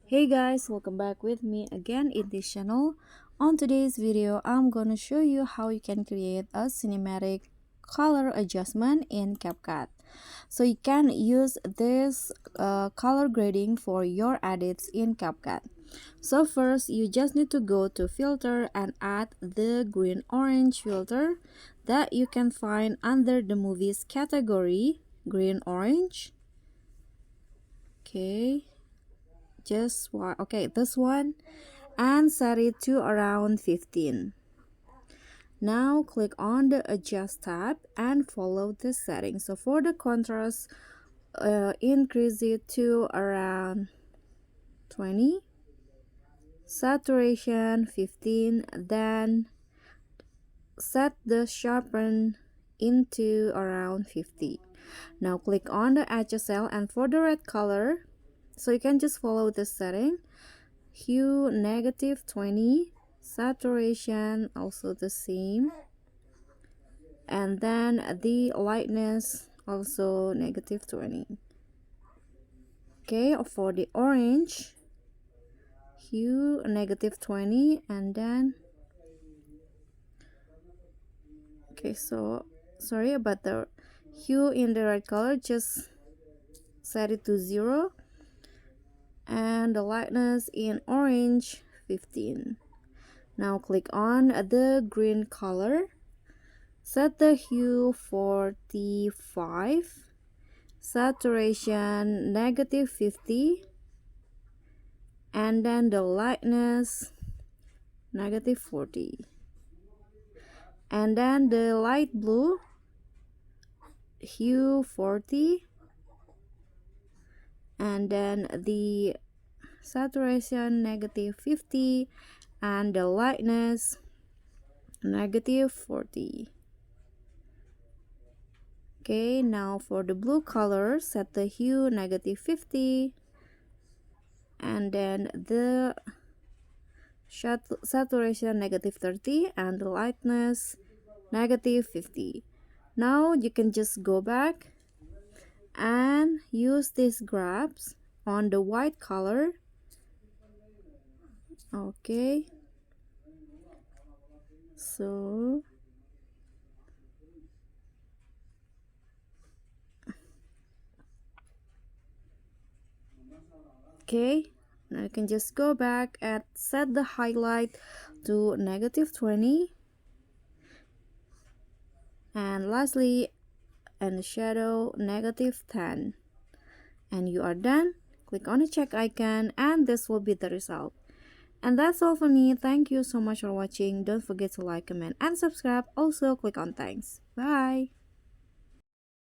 Hey guys, welcome back with me again in this channel. On today's video, I'm gonna show you how you can create a cinematic color adjustment in CapCut. So you can use this color grading for your edits in CapCut. So first, you just need to go to filter and add the green orange filter that you can find under the movies category, green orange. Okay, just one. Okay, this one, and set it to around 15. Now click on the adjust tab and follow the settings. So for the contrast, increase it to around 20, saturation 15, then set the sharpen into around 50. Now click on the HSL, and for the red color, so you can just follow the setting. Hue -20, saturation also the same, and then the lightness also -20. Okay, for the orange, hue -20, and then okay, so sorry about the hue in the red color, just set it to 0, and the lightness in orange 15. Now click on the green color, set the hue 45, saturation -50, and then the lightness -40, and then the light blue, hue 40, and then the saturation -50, and the lightness -40. Okay, now for the blue color, set the hue -50, and then the saturation -30, and the lightness -50. Now you can just go back and use these grabs on the white color. Okay, so okay, now you can just go back and set the highlight to -20, and lastly, and the shadow -10, and you are done. Click on the check icon, and this will be the result. And that's all for me. Thank you so much for watching. Don't forget to like, comment, and subscribe. Also click on thanks. Bye.